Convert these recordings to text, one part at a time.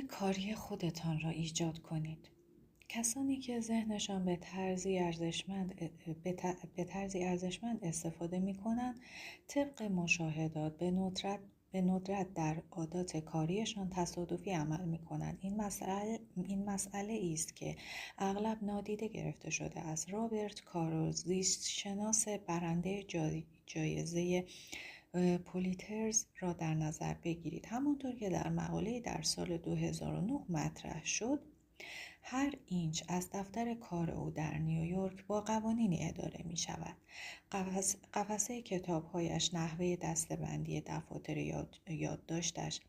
کاری خودتان را ایجاد کنید. کسانی که ذهنشان به طرزی ارزشمند استفاده می کنند، طبق مشاهدات به ندرت در عادات کاریشان تصادفی عمل می کنند. این مسئله است که اغلب نادیده گرفته شده است. رابرت کارو، زیستشناس برنده جایزه پولیتزر را در نظر بگیرید. همانطور که در مقاله‌ای در سال 2009 مطرح شد، هر اینچ از دفتر کار او در نیویورک با قوانینی اداره می شود. قفسه کتاب‌هایش، نحوه دسته‌بندی دفاتر یادداشتش،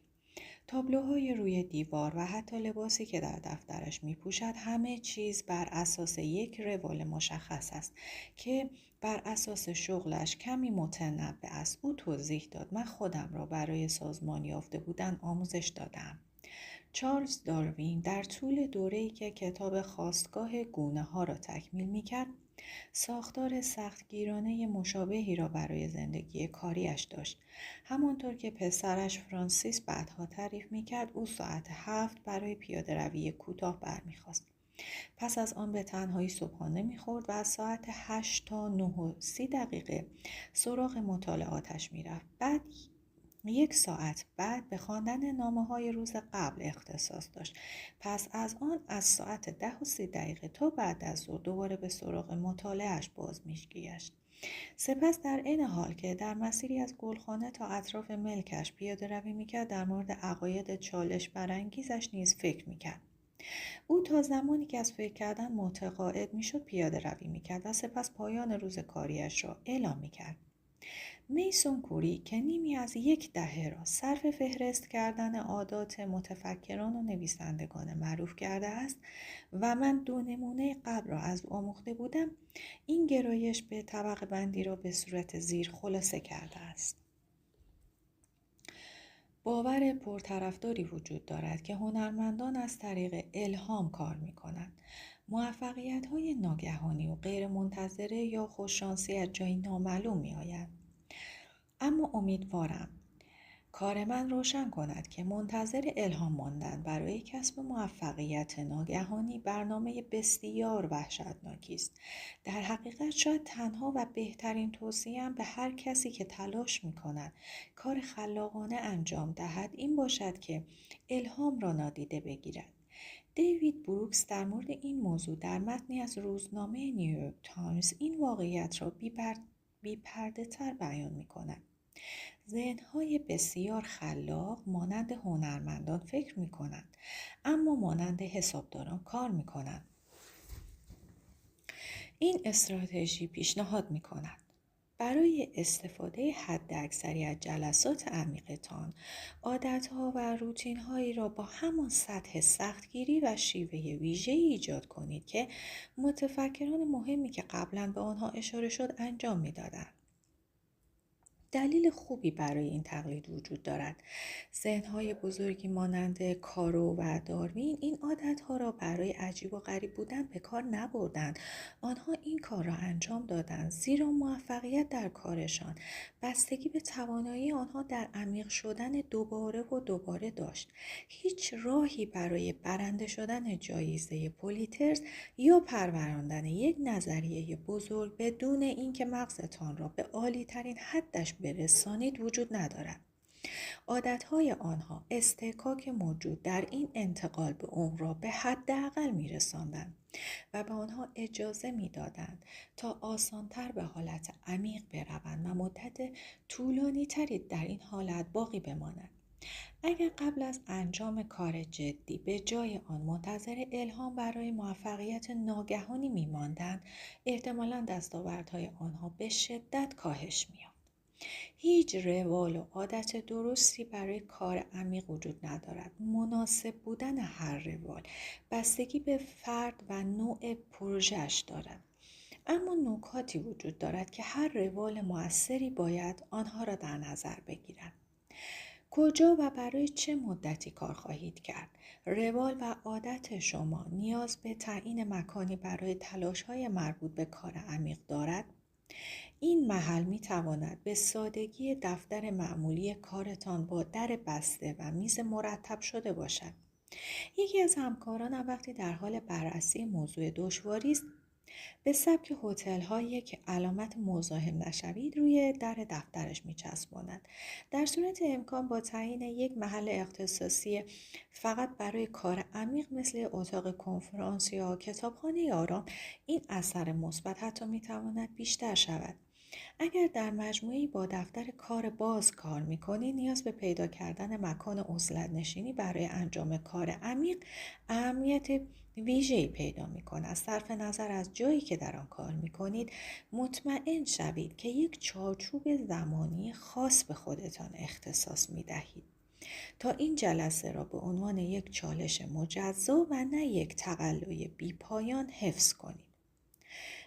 تابلوهای روی دیوار و حتی لباسی که در دفترش می پوشد، همه چیز بر اساس یک روال مشخص است که بر اساس شغلش کمی متنوع است. او توضیح داد: من خودم را برای سازمان یافته بودن آموزش دادم. چارلز داروین در طول دوره‌ای که کتاب خاستگاه گونه‌ها را تکمیل می‌کرد، ساختار سختگیرانه مشابهی را برای زندگی کاریش داشت. همانطور که پسرش فرانسیس بعدها تعریف می‌کرد، او ساعت 7 برای پیاده‌روی کوتاه برمی‌خاست. پس از آن به تنهایی صبحانه می‌خورد و از ساعت 8 تا 9:30 سراغ مطالعاتش می‌رفت. بعد 1 ساعت بعد به خواندن نامه‌های روز قبل اختصاص داشت. پس از آن از ساعت 10:30 تا بعد از ظهر دوباره به سراغ مطالعه‌اش باز می‌گشت. سپس در این حال که در مسیری از گلخانه تا اطراف ملکش پیاده‌روی می‌کرد، در مورد عقاید چالش برانگیزش نیز فکر می‌کرد. او تا زمانی که از فکر کردن متقاعد می‌شد پیاده‌روی می‌کرد و سپس پایان روز کاریش را اعلام می‌کرد. میسون کوری که نیمی از 1 دهه را صرف فهرست کردن عادات متفکران و نویسندگان معروف کرده است و من 2 نمونه قبل را از او آموخته بودم، این گرایش به طبقه بندی را به صورت زیر خلاصه کرده است. باور پرطرفداری وجود دارد که هنرمندان از طریق الهام کار می‌کنند. موفقیت‌های ناگهانی و غیرمنتظره یا خوششانسی از جایی نامعلوم می‌آید. اما امیدوارم کار من روشن کند که منتظر الهام ماندن برای کسب موفقیت ناگهانی برنامه بسیار وحشتناکی است. در حقیقت شاید تنها و بهترین توصیه‌ام به هر کسی که تلاش می‌کند کار خلاقانه انجام دهد این باشد که الهام را نادیده بگیرد. دیوید بروکس در مورد این موضوع در متنی از روزنامه نیویورک تایمز این واقعیت را بی‌پرده‌تر بیان می‌کند: ذهن‌های بسیار خلاق مانند هنرمندان فکر می‌کنند، اما مانند حسابداران کار می‌کنند. این استراتژی پیشنهاد می‌کند برای استفاده حداکثری از جلسات عمیقتان، عادت‌ها و روتین‌هایی را با همان سطح سختگیری و شیوه ویژه‌ای ایجاد کنید که متفکران مهمی که قبلاً به آنها اشاره شد انجام می‌دادند. دلیل خوبی برای این تقلید وجود دارد. ذهن‌های بزرگی مانند کارو و داروین این عادت‌ها را برای عجیب و غریب بودن به کار نبردند. آنها این کار را انجام دادند زیرا موفقیت در کارشان بستگی به توانایی آنها در عمیق شدن دوباره و دوباره داشت. هیچ راهی برای برنده شدن جایزه پولیتزر یا پروراندن یک نظریه بزرگ بدون اینکه مغزتان را به عالی‌ترین حدش برسانید وجود ندارد. عادتهای آنها استحکاک موجود در این انتقال به عمق را به حداقل می‌رساندند و به آنها اجازه می‌دادند تا آسان‌تر به حالت عمیق بروند و مدت طولانی‌تری در این حالت باقی بمانند. اگر قبل از انجام کار جدی به جای آن منتظر الهام برای موفقیت ناگهانی می‌ماندند، احتمالاً دستاوردهای آنها به شدت کاهش می‌یافت. هیچ روال و عادت درستی برای کار عمیق وجود ندارد. مناسب بودن هر روال بستگی به فرد و نوع پروژه‌اش دارد. اما نکاتی وجود دارد که هر روال مؤثری باید آنها را در نظر بگیرد. کجا و برای چه مدتی کار خواهید کرد؟ روال و عادت شما نیاز به تعیین مکانی برای تلاش‌های مربوط به کار عمیق دارد؟ این محل می تواند به سادگی دفتر معمولی کارتان با در بسته و میز مرتب شده باشد. یکی از همکارانم وقتی در حال بررسی موضوع دشواری است، به سبک هتل‌هایی که علامت مزاحم نشوید روی در دفترش می‌چسباند. در صورت امکان با تعیین یک محل اختصاصی فقط برای کار عمیق مثل اتاق کنفرانس یا کتابخانه آرام، این اثر مثبت حتی می‌تواند بیشتر شود. اگر در مجموعه‌ای با دفتر کار باز کار می‌کنید، نیاز به پیدا کردن مکان عزلت نشینی برای انجام کار عمیق اهمیت ویژه‌ای پیدا می‌کند. صرف نظر از جایی که در آن کار می‌کنید، مطمئن شوید که یک چارچوب زمانی خاص به خودتان اختصاص می‌دهید تا این جلسه را به عنوان یک چالش مجزا و نه یک تقلای بی‌پایان حفظ کنید.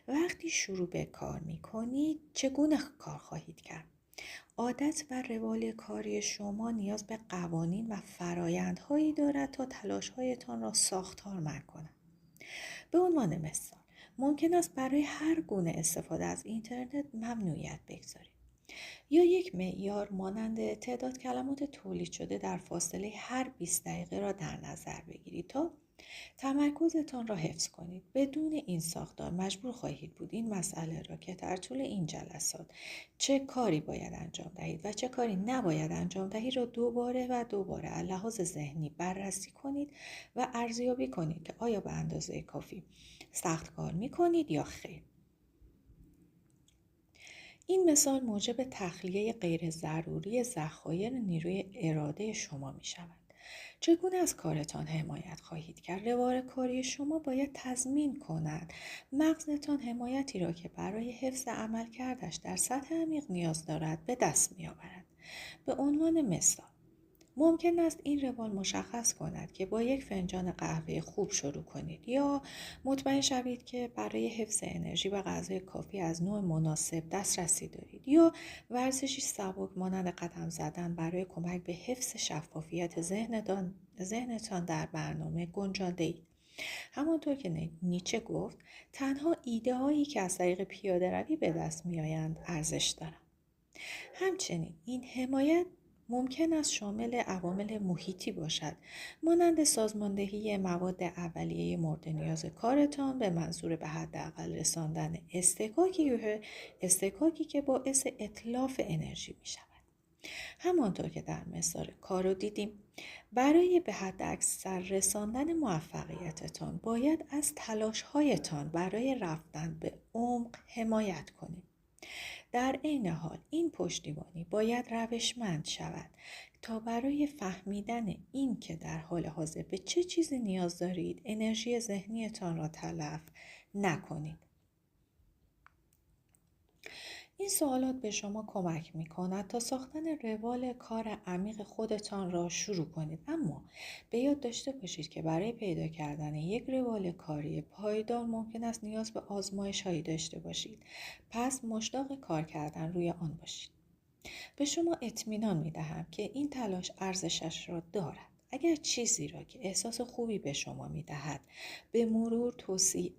وقتی شروع به کار می کنید چگونه کار خواهید کرد؟ عادت و روال کاری شما نیاز به قوانین و فرایندهایی دارد تا تلاش‌هایتان را ساختار کند. به عنوان مثال، ممکن است برای هر گونه استفاده از اینترنت ممنوعیت بگذارید یا یک معیار مانند تعداد کلمات تولید شده در فاصله هر 20 دقیقه را در نظر بگیرید تا تمرکزتان را حفظ کنید. بدون این ساختار مجبور خواهید بود این مسئله را که در طول این جلسات چه کاری باید انجام دهید و چه کاری نباید انجام دهید را دوباره و دوباره از لحاظ ذهنی بررسی کنید و ارزیابی کنید که آیا به اندازه کافی سخت کار می کنید یا خیر. این مثال موجب تخلیه غیر ضروری ذخایر نیروی اراده شما می شود. چگونه از کارتان حمایت خواهید کرد؟ روال کاری شما باید تضمین کند مغزتان حمایتی را که برای حفظ عملکردش در سطح عمیق نیاز دارد به دست می آورد. به عنوان مثال، ممکن است این روال مشخص کند که با یک فنجان قهوه خوب شروع کنید یا مطمئن شوید که برای حفظ انرژی و غذای کافی از نوع مناسب دسترسی دارید یا ورزشی سبک مانند قدم زدن برای کمک به حفظ شفافیت ذهنتان در برنامه گنجانده اید. همانطور که نیچه گفت، تنها ایده هایی که از طریق پیاده روی به دست می آیند ارزش دارند. همچنین این حمایت ممکن است شامل عوامل محیطی باشد، مانند سازماندهی مواد اولیه مورد نیاز کارتان به منظور به حداقل رساندن استکاکی که باعث اتلاف انرژی می شود. همانطور که در مثال کار رو دیدیم، برای به حد اکثر رساندن موفقیتتان باید از تلاش‌هایتان برای رفتن به عمق حمایت کنید. در عین حال این پشتیبانی باید روشمند شود تا برای فهمیدن این که در حال حاضر به چه چیزی نیاز دارید انرژی ذهنیتان را تلف نکنید. این سوالات به شما کمک می کند تا ساختن روال کار عمیق خودتان را شروع کنید، اما به یاد داشته باشید که برای پیدا کردن یک روال کاری پایدار ممکن است نیاز به آزمایش هایی داشته باشید. پس مشتاق کار کردن روی آن باشید. به شما اطمینان می دهم که این تلاش ارزشش را دارد. اگر چیزی را که احساس خوبی به شما می دهد به مرور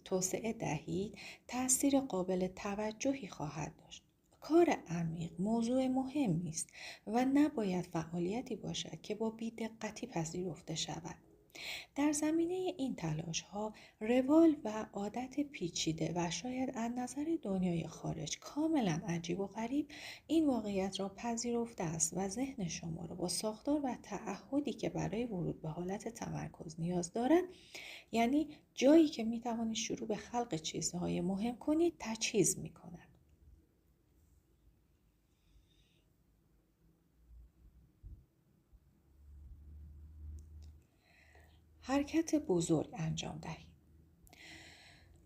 توسعه دهید، تأثیر قابل توجهی خواهد داشت. کار عمیق موضوع مهمی است و نباید فعالیتی باشد که با بی‌دقتی پذیرفته شود. در زمینه این تلاش‌ها، روال و عادت پیچیده و شاید از نظر دنیای خارج کاملا عجیب و غریب، این واقعیت را پذیرفته است و ذهن شما را با ساختار و تعهدی که برای ورود به حالت تمرکز نیاز دارد، یعنی جایی که می توانید شروع به خلق چیزهای مهم کنید، تجهیز می کند. حرکت بزرگ انجام دهید.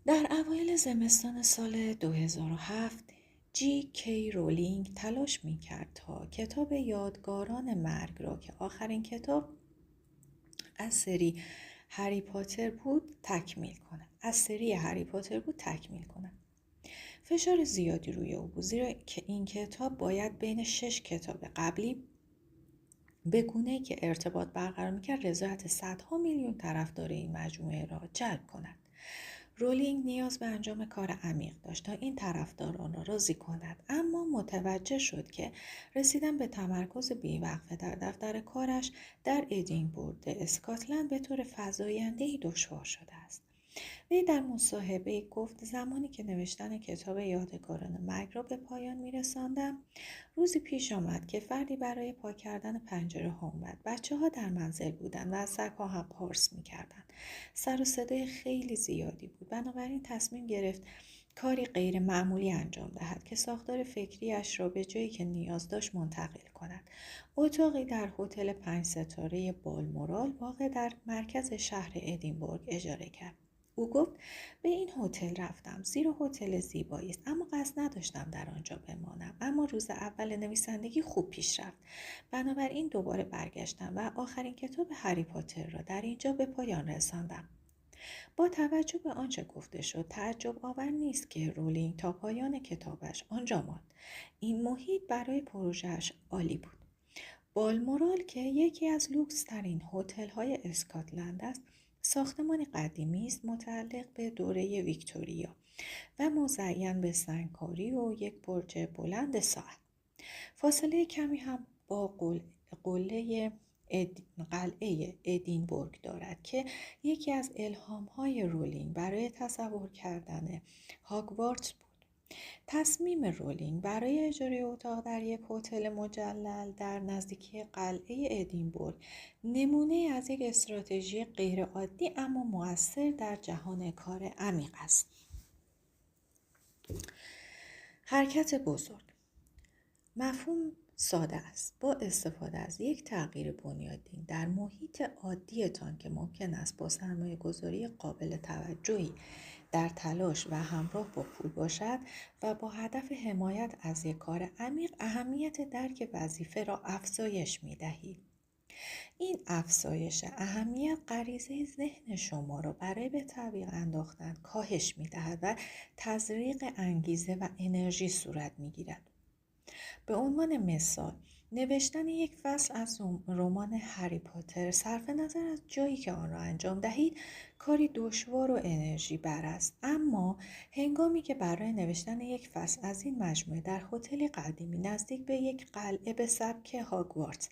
در اوایل زمستان سال 2007 جی کی رولینگ تلاش می‌کرد تا کتاب یادگاران مرگ را که آخرین کتاب از سری هری پاتر بود تکمیل کند. فشار زیادی روی او بود، زیرا که این کتاب باید بین 6 کتاب قبلی به گونه‌ای که ارتباط برقرار می‌کرد رضایت صدها میلیون طرفدار این مجموعه را جلب کند. رولینگ نیاز به انجام کار عمیق داشت تا این طرفداران را راضی کند، اما متوجه شد که رسیدن به تمرکز بی‌وقفه در دفتر کارش در ادینبورگ اسکاتلند به طور فزاینده‌ای دشوار شده است. وی در مصاحبه گفت زمانی که نوشتن کتاب یادگاران مرگ را به پایان می‌رساندم، روزی پیش آمد که فردی برای پاک کردن پنجره ها اومد. بچه‌ها در منزل بودند و از سگ‌ها هم پارس می‌کردند. سر و صدای خیلی زیادی بود. بنابراین تصمیم گرفت کاری غیر معمولی انجام دهد که ساختار فکریش را به جایی که نیاز داشت منتقل کند. اتاقی در هتل 5 ستاره بالمورال واقع در مرکز شهر ادینبورگ اجاره کرد. او گفت به این هتل رفتم زیرا هتل زیبایی است، اما قصد نداشتم در آنجا بمانم. اما روز اول نویسندگی خوب پیش رفت، بنابراین دوباره برگشتم و آخرین کتاب هری پاتر را در اینجا به پایان رساندم. با توجه به آنچه گفته شد تعجب آور نیست که رولینگ تا پایان کتابش آنجا ماند. این محیط برای پروژه‌اش عالی بود. بالمورال که یکی از لوکس ترین هتل های اسکاتلند است، ساختمان قدیمی است متعلق به دوره ویکتوریا و مزین به سنگکاری و یک برج بلند ساعت. فاصله کمی هم با قلعه ادینبورگ دارد که یکی از الهام‌های رولینگ برای تصور کردن هاگوارتس بود. تصمیم رولینگ برای اجاره اتاق در یک هتل مجلل در نزدیکی قلعه ادینبورگ نمونه از یک استراتژی غیرعادی اما مؤثر در جهان کار عمیق است. حرکت بزرگ. مفهوم ساده است. با استفاده از یک تغییر بنیادین در محیط عادیتان که ممکن است با سرمایه گذاری قابل توجهی در تلاش و همراه با پول باشد و با هدف حمایت از یک کار عمیق، اهمیت درک وظیفه را افزایش می دهید. این افزایش اهمیت غریزه ذهن شما را برای به تعبیر انداختن کاهش می دهد و تزریق انگیزه و انرژی صورت می گیرد. به عنوان مثال، نوشتن یک فصل از رمان هری پاتر صرف نظر از جایی که آن را انجام دهید کاری دشوار و انرژی بر است، اما هنگامی که برای نوشتن یک فصل از این مجموعه در هتل قدیمی نزدیک به یک قلعه به سبک هاگوارتس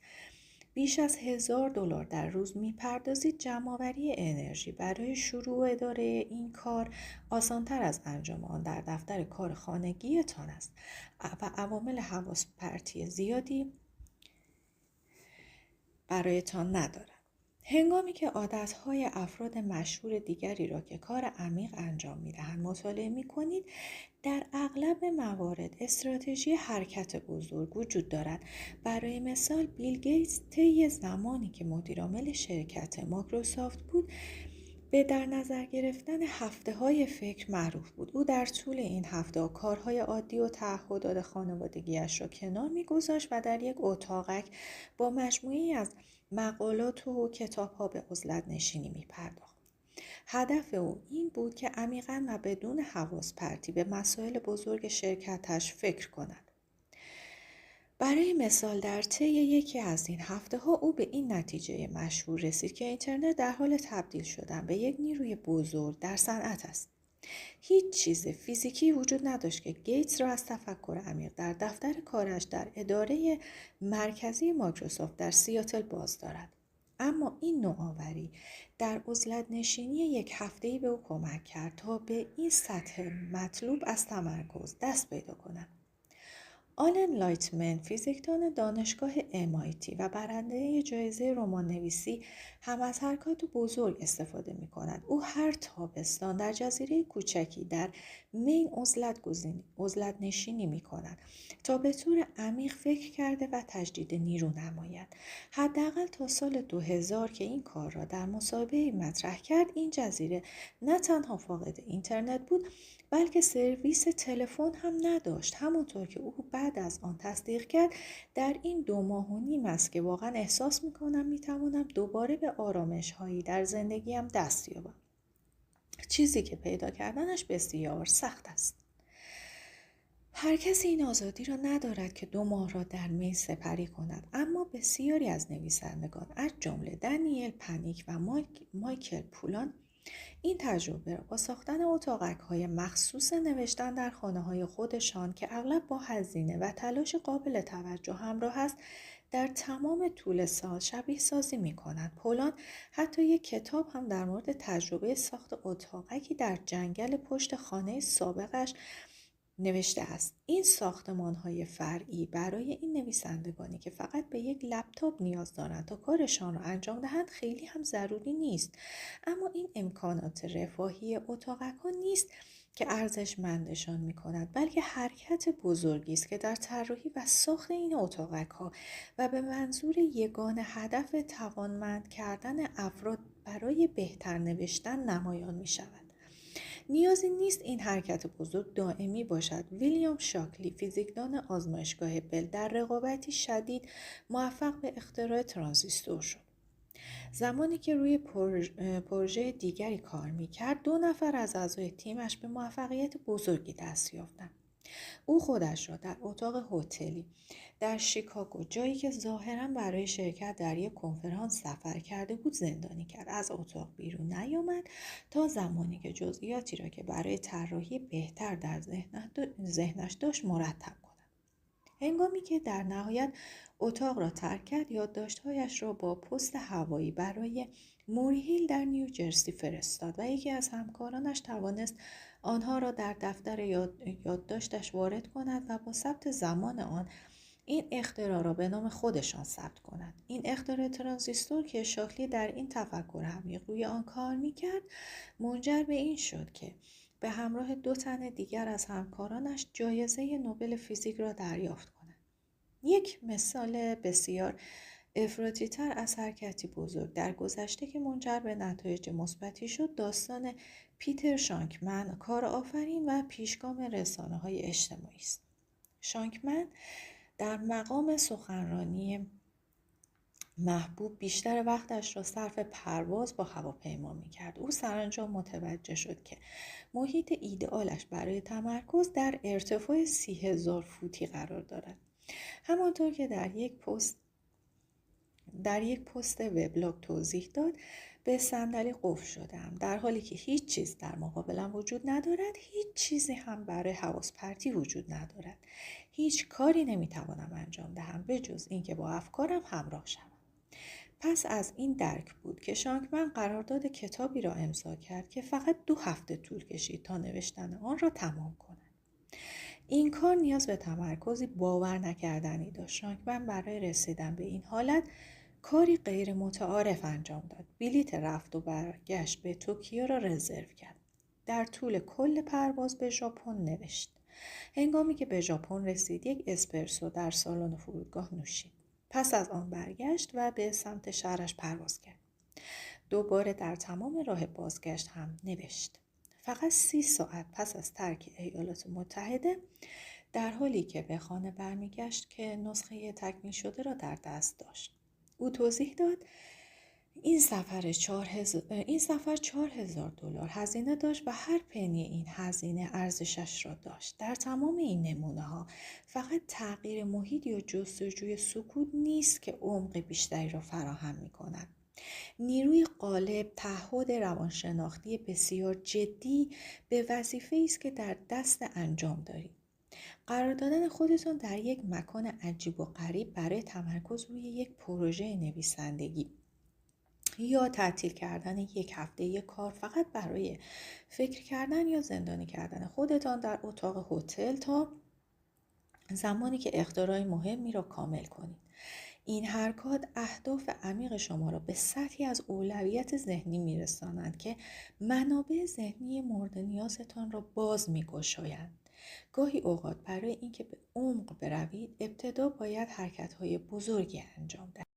بیش از $1000 در روز می‌پردازید، جمع‌آوری انرژی برای شروع اداره این کار آسان‌تر از انجام آن در دفتر کار خانگی‌تان است و عوامل حواس پرتی زیادی برایتان ندارد. هنگامی که عادتهای افراد مشهور دیگری را که کار عمیق انجام می‌دهند مطالعه می‌کنید، در اغلب موارد استراتژی حرکت بزرگ وجود دارد. برای مثال بیل گیتس طی زمانی که مدیرعامل شرکت مایکروسافت بود به در نظر گرفتن هفته‌های فکر معروف بود. او در طول این هفته‌ها کارهای عادی و تعهدات خانوادگی‌اش را کنار می‌گذاشت و در یک اتاقک با مجموعه‌ای از مقالات و کتاب‌ها به عزلت نشینی می‌پرداخت. هدف او این بود که عمیقاً و بدون حواس پرتی به مسائل بزرگ شرکتش فکر کند. برای مثال در طی یکی از این هفته‌ها او به این نتیجه مشهور رسید که اینترنت در حال تبدیل شدن به یک نیروی بزرگ در صنعت است. هیچ چیز فیزیکی وجود نداشت که گیتس را از تفکر عمیق در دفتر کارش در اداره مرکزی مایکروسافت در سیاتل باز دارد. اما این نوآوری در عزلت نشینی یک هفته‌ای به او کمک کرد تا به این سطح مطلوب از تمرکز دست پیدا کند. آلن لایتمن، فیزیکدان دانشگاه MIT و برنده جایزه رمان نویسی، هم از حرکات بزرگ استفاده می کند. او هر تابستان در جزیره کوچکی در مین عزلت نشینی می کند تا به طور عمیق فکر کرده و تجدید نیرو نماید. حداقل تا سال 2000 که این کار را در مصاحبه‌ای مطرح کرد، این جزیره نه تنها فاقد اینترنت بود بلکه سرویس تلفن هم نداشت. همانطور که او بعد از آن تصدیق کرد، در این 2.5 ماه است که واقعا احساس می‌کنم می‌توانم دوباره به آرامش‌هایی در زندگیم دست یابم، چیزی که پیدا کردنش بسیار سخت است. هر کسی این آزادی را ندارد که 2 ماه را در می سپری کند، اما بسیاری از نویسندگان از جمله دنیل پنیک و مایکل پولان این تجربه را با ساختن اتاقک‌های مخصوص نوشتن در خانه‌های خودشان که اغلب با هزینه و تلاش قابل توجه همراه است، در تمام طول سال شبیه سازی می کنند. پولان حتی یک کتاب هم در مورد تجربه ساخت اتاقکی در جنگل پشت خانه سابقش نوشته است. این ساختمان‌های فرعی برای این نویسندگانی که فقط به یک لپتاپ نیاز دارند تا کارشان را انجام دهند خیلی هم ضروری نیست، اما این امکانات رفاهی اتاقک‌ها نیست که ارزشمندشان می‌کند، بلکه حرکت بزرگی است که در طراحی و ساخت این اتاقک‌ها و به منظور یگانه هدف توانمند کردن افراد برای بهتر نوشتن نمایان می‌شود. نیازی نیست این حرکت بزرگ دائمی باشد. ویلیام شاکلی، فیزیکدان آزمایشگاه بل، در رقابتی شدید موفق به اختراع ترانزیستور شد. زمانی که روی پروژه دیگری کار می‌کرد، 2 نفر از اعضای تیمش به موفقیت بزرگی دست یافتند. او خودش را در اتاق هتلی در شیکاگو، جایی که ظاهراً برای شرکت در یک کنفرانس سفر کرده بود، زندانی کرد. از اتاق بیرون نیامد تا زمانی که جزئیاتی را که برای طراحی بهتر در ذهنش داشت مرتب کند. هنگامی که در نهایت اتاق را ترک کرد، یادداشت‌هایش را با پست هوایی برای موریهیل در نیوجرسی فرستاد و یکی از همکارانش توانست آنها را در دفتر یادداشتش وارد کند و با ثبت زمان آن این اختراع را به نام خودشان ثبت کند. این اختراع ترانزیستور که شاکلی در این تفکر عمیق روی آن کار می‌کرد، منجر به این شد که به همراه 2 تن دیگر از همکارانش جایزه نوبل فیزیک را دریافت کند. یک مثال بسیار افراطی‌تر از حرکتی بزرگ در گذشته که منجر به نتایج مثبتی شد، داستان پیتر شانکمن، کارآفرین و پیشگام رسانه‌های اجتماعی است. شانکمن در مقام سخنرانی محبوب بیشتر وقتش را صرف پرواز با هواپیما می‌کرد. او سرانجام متوجه شد که محیط ایدئالش برای تمرکز در ارتفاع 30,000 فوتی قرار دارد. همانطور که در یک پست وبلاگ توضیح داد، به صندلی قفل شدم، در حالی که هیچ چیز در مقابلم وجود ندارد، هیچ چیزی هم برای حواس پرتی وجود ندارد. هیچ کاری نمیتوانم انجام دهم به جز اینکه با افکارم همراه شوم. پس از این درک بود که شانکمن قرارداد کتابی را امضا کرد که فقط 2 هفته طول کشید تا نوشتن آن را تمام کند. این کار نیاز به تمرکزی باور نکردنی داشت. شانکمن برای رسیدن به این حالت کاری غیر متعارف انجام داد. بلیط رفت و برگشت به توکیو را رزرو کرد. در طول کل پرواز به ژاپن نوشت. هنگامی که به ژاپن رسید، یک اسپرسو در سالن فرودگاه نوشید. پس از آن برگشت و به سمت شهرش پرواز کرد. دوباره در تمام راه بازگشت هم نوشت. فقط 30 ساعت پس از ترک ایالات متحده، در حالی که به خانه برمیگشت که نسخه تکمیل شده را در دست داشت. او توضیح داد این سفر $4,000 هزینه داشت و هر پنی این هزینه ارزشش را داشت. در تمام این نمونه ها فقط تغییر محیط یا جستجوی سکوت نیست که عمق بیشتری را فراهم می کند. نیروی غالب، تعهد روانشناختی بسیار جدی به وظیفه‌ای است که در دست انجام دارید. قرار دادن خودتون در یک مکان عجیب و غریب برای تمرکز روی یک پروژه نویسندگی یا تعطیل کردن 1 هفته یک کار فقط برای فکر کردن یا زندانی کردن خودتان در اتاق هتل تا زمانی که اختراع مهمی را کامل کنید. این حرکات اهداف عمیق شما را به سطحی از اولویت ذهنی می‌رسانند که منابع ذهنی مورد نیازتان را باز می‌گشایند. گاهی اوقات برای اینکه به عمق بروید، ابتدا باید حرکت‌های بزرگی انجام دهید.